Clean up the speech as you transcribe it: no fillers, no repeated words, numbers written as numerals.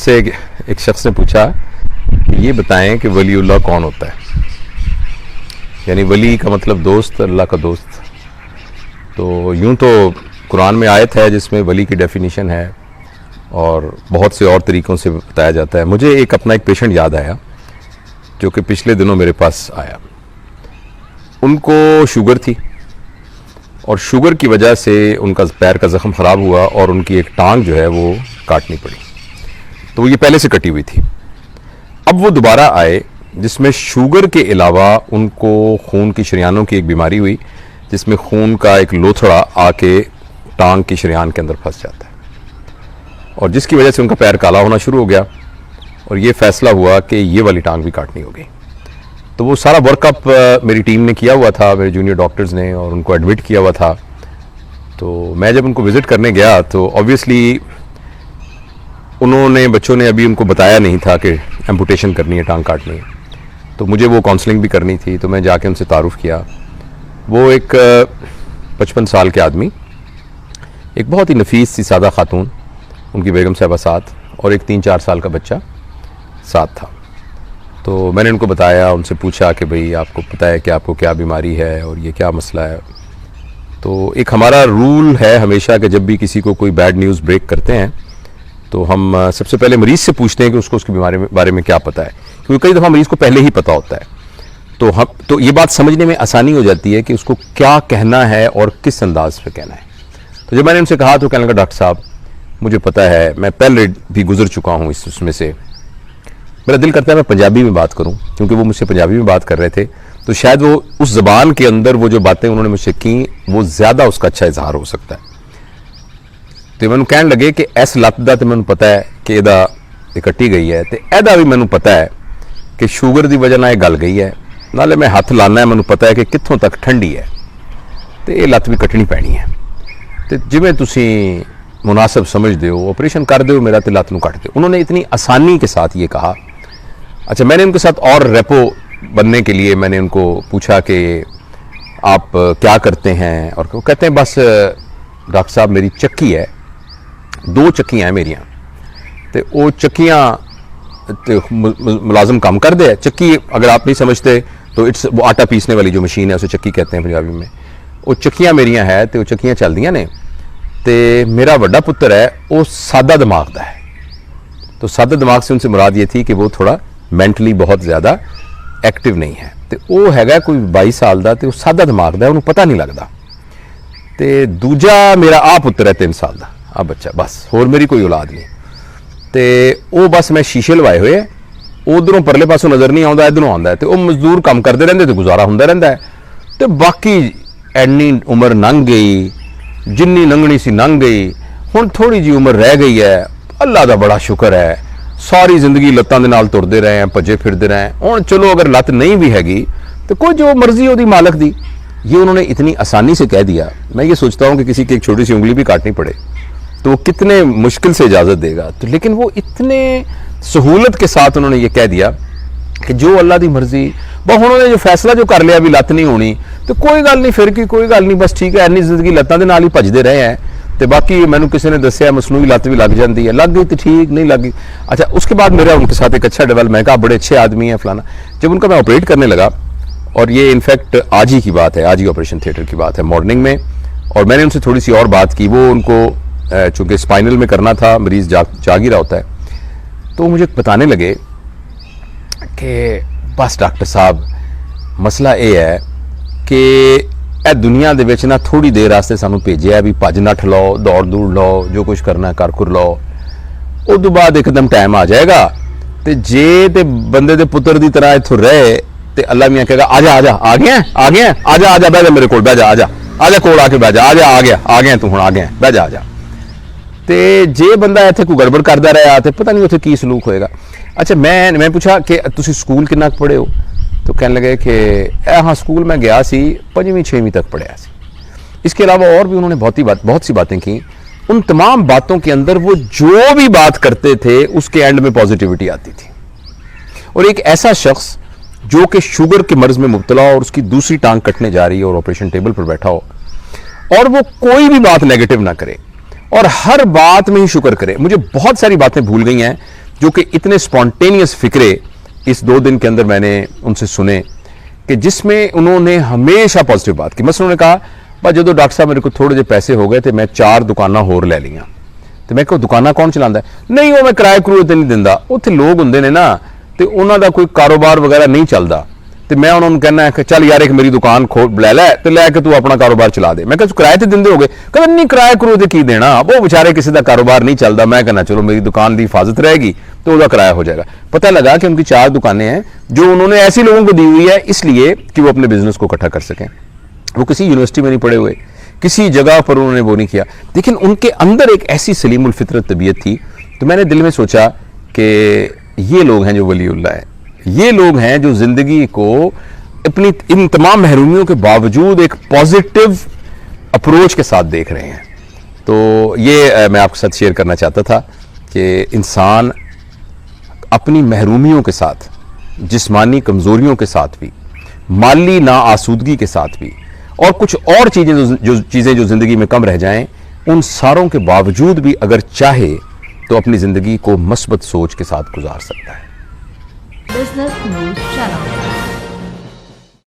मुझसे एक शख्स ने पूछा कि ये बताएं कि वलीउल्लाह कौन होता है। यानी वली का मतलब दोस्त, अल्लाह का दोस्त। तो यूं तो कुरान में आयत है जिसमें वली की डेफिनेशन है और बहुत से और तरीक़ों से बताया जाता है। मुझे अपना एक पेशेंट याद आया जो कि पिछले दिनों मेरे पास आया। उनको शुगर थी और शुगर की वजह से उनका पैर का ज़ख्म ख़राब हुआ और उनकी एक टांग जो है वो काटनी पड़ी। तो ये पहले से कटी हुई थी। अब वो दोबारा आए जिसमें शुगर के अलावा उनको खून की शरियानों की एक बीमारी हुई जिसमें खून का एक लोथड़ा आके टांग की शरियान के अंदर फंस जाता है और जिसकी वजह से उनका पैर काला होना शुरू हो गया और ये फैसला हुआ कि ये वाली टांग भी काटनी होगी। तो वो सारा वर्कअप मेरी टीम ने किया हुआ था, मेरे जूनियर डॉक्टर्स ने, और उनको एडमिट किया हुआ था। तो मैं जब उनको विज़िट करने गया तो ऑब्वियसली बच्चों ने अभी उनको बताया नहीं था कि एम्पुटेशन करनी है, टांग काटनी है। तो मुझे वो काउंसलिंग भी करनी थी। तो मैं जाके उनसे तारुफ़ किया। वो एक 55 साल के आदमी, एक बहुत ही नफीस सी सादा खातून, उनकी बेगम साहबा साथ, और एक 3-4 साल का बच्चा साथ था। तो मैंने उनको बताया, उनसे पूछा कि भाई आपको पता है कि आपको क्या बीमारी है और ये क्या मसला है। तो एक हमारा रूल है हमेशा कि जब भी किसी को कोई बैड न्यूज़ ब्रेक करते हैं तो हम सबसे पहले मरीज़ से पूछते हैं कि उसको उसके बीमारी बारे में क्या पता है, क्योंकि कई दफ़ा मरीज़ को पहले ही पता होता है। तो ये बात समझने में आसानी हो जाती है कि उसको क्या कहना है और किस अंदाज पे कहना है। तो जब मैंने उनसे कहा तो कहने लगा, डॉक्टर साहब मुझे पता है, मैं पहले भी गुजर चुका हूँ उसमें से। मेरा दिल करता है मैं पंजाबी में बात करूं, क्योंकि वो मुझसे पंजाबी में बात कर रहे थे तो शायद वो उस ज़बान के अंदर वो जो बातें उन्होंने मुझसे की वो ज़्यादा उसका अच्छा इजहार हो सकता है। तो मैंने कहने लगे कि इस लत्त दा तो मैंने पता है कि एदा कट्टी गई है, तो एदा भी मैंने पता है कि शुगर की वजह नाल गल गई है, नाले मैं हथ लाना है, मैंने पता है कि कित्थों तक ठंडी है, तो ये लत्त भी कट्टनी पैनी है। तो जिवें तुसीं मुनासिब समझते हो ऑपरेशन कर दो, मेरा तो लत्त नूं कट दो। उन्होंने इतनी आसानी के साथ ये कहा। अच्छा, मैंने उनके साथ और रेपो बनने के लिए मैंने उनको पूछा कि आप क्या करते हैं, और वो कहते हैं बस डॉक्टर साहब मेरी चक्की है, 2 चक्कियाँ हैं मेरियाँ, तो वो चक्कियाँ मुलाजम काम कर दे। चक्की अगर आप नहीं समझते तो वो आटा पीसने वाली जो मशीन है उसे चक्की कहते हैं पंजाबी में। वो चक्कियाँ मेरियाँ है तो वो चक्कियाँ चलदियाँ ने। तो मेरा वड्डा पुत्र है वो सादा दिमाग का है। तो सादा दिमाग से उनसे मुराद ये थी कि वो थोड़ा मैंटली बहुत ज़्यादा एक्टिव नहीं है। तो वो हैगा कोई 22 साल का, तो सादा दिमाग का, उन्होंने पता नहीं लगता। तो दूजा मेरा आ पुत्र है 3 साल का, आ बच्चा, बस होर मेरी कोई औलाद नहीं। तो वो बस मैं शीशे लवाए हुए, उधरों परले पासों नज़र नहीं आता, इधरों आता है। तो वो मजदूर काम करते रहते तो गुजारा होंदा रहता है। तो बाकी एनी उम्र लंघ गई, जिन्नी लंघनी सी लंघ गई, हुण थोड़ी जी उम्र रह गई है। अल्लाह का बड़ा शुक्र है, सारी जिंदगी लत्तां दे नाल तुरदे रहे हैं, भजे फिरदे रहे हैं। हुण चलो अगर लत्त नहीं भी हैगी तो कोई जो मर्जी ओदी मालक दी। ये उन्होंने इतनी आसानी से कह दिया। मैं ये सोचता हूँ कि किसी की एक छोटी सी उंगली भी काटनी पड़े तो वो कितने मुश्किल से इजाज़त देगा। तो लेकिन वो इतने सहूलत के साथ उन्होंने ये कह दिया कि जो अल्लाह की मर्जी, बस उन्होंने जो फैसला जो कर लिया भी लत्त नहीं होनी, तो कोई गल नहीं, फिर की कोई गल नहीं, बस ठीक है, इन्नी जिंदगी लत्तां दे नाल ही भजदे रहे हैं। तो बाकी मैंने किसी ने दसिया मसनूई लत्त भी लग जाती है, लग गई तो ठीक, नहीं लगी। अच्छा, उसके बाद मेरा उनके साथ एक अच्छा डेवलप, मैं कहा बड़े अच्छे आदमी हैं फलाना। जब उनका मैं ऑपरेट करने लगा, और ये इनफैक्ट आज ही की बात है, आज ही ऑपरेशन थिएटर की बात है, मॉर्निंग में, और मैंने उनसे थोड़ी सी और बात की। वो उनको चूँकि स्पाइनल में करना था, मरीज़ जाग ही रहा होता है, तो मुझे बताने लगे कि बस डॉक्टर साहब मसला ये है कि ए दुनिया दे विच ना थोड़ी देर वास्ते सानू भेजिया भी भज नठ लो, दौड़ दूड़ लो, जो कुछ करना कर खुर लो, उस तो बाद एकदम टाइम आ जाएगा। तो जे ते बंदे दे पुत्र की तरह इत्थों रहे तो अल्लाह मियाँ कहेगा आजा आजा, आ गया आ गया, आजा आजा, बह जा मेरे को, बह जा, आजा आजा, कोल आके बह जा, आजा, आ गया तू, हुण आ गया, बह जा, आजा। तो जे बंदा इत्थे कोई गड़बड़ करता रहा तो पता नहीं उत्थे की सलूक होएगा। अच्छा, मैं पूछा कि तुसीं स्कूल कितना पढ़े हो? तो कहने लगे कि हाँ स्कूल में गया सी, 5वीं 6वीं तक पढ़िया सी। इसके अलावा और भी उन्होंने बहुत सी बातें की। उन तमाम बातों के अंदर वो जो भी बात करते थे उसके एंड में पॉजिटिविटी आती थी। और एक ऐसा शख्स जो कि शुगर के मर्ज में मुब्तला और उसकी दूसरी टांग कटने जा रही है और ऑपरेशन टेबल पर बैठा हो, और वो कोई भी बात नेगेटिव ना करे और हर बात में ही शुक्र करे। मुझे बहुत सारी बातें भूल गई हैं जो कि इतने स्पॉन्टेनियस फिक्रे इस 2 दिन के अंदर मैंने उनसे सुने कि जिसमें उन्होंने हमेशा पॉजिटिव बात की। मसलन उन्होंने कहा भाई जो डॉक्टर साहब मेरे को थोड़े जे पैसे हो गए तो मैं 4 दुकाना होर ले लिया। तो मैं कहा दुकाना कौन चलाता है? नहीं वो मैं किराए करूए तो नहीं दिंदा, उत्थे लोग होंदे ने ना तो उन्हों का कोई कारोबार वगैरह नहीं चलता, तो मैं उन्होंने कहना कि चल यार एक मेरी दुकान खोल लै तो लैके तू अपना कारोबार चला दे। मैं किराए तो देंदे हो गए? कहते नहीं किराए करूए तो की देना, वो बेचारे किसी का कारोबार नहीं चलता। मैं कहना चलो मेरी दुकान की हिफाजत रहेगी तो उसका किराया हो जाएगा। पता लगा कि उनकी 4 दुकानें हैं जो उन्होंने ऐसे लोगों को दी हुई है इसलिए कि वो अपने बिजनेस को इकट्ठा कर सकें। वो किसी यूनिवर्सिटी में नहीं पढ़े हुए, किसी जगह पर उन्होंने वो नहीं किया, लेकिन उनके अंदर एक ऐसी सलीमुल फितरत तबीयत थी। तो मैंने दिल में सोचा कि ये लोग हैं जो वलीउल्लाह है, ये लोग हैं जो जिंदगी को अपनी इन तमाम महरूमियों के बावजूद एक पॉजिटिव अप्रोच के साथ देख रहे हैं। तो ये मैं आपके साथ शेयर करना चाहता था कि इंसान अपनी महरूमियों के साथ, जिस्मानी कमजोरियों के साथ भी, माली ना आसूदगी के साथ भी, और कुछ और चीजें जो जिंदगी में कम रह जाएं, उन सारों के बावजूद भी अगर चाहे तो अपनी जिंदगी को मस्बत सोच के साथ गुजार सकता है। Business news channel.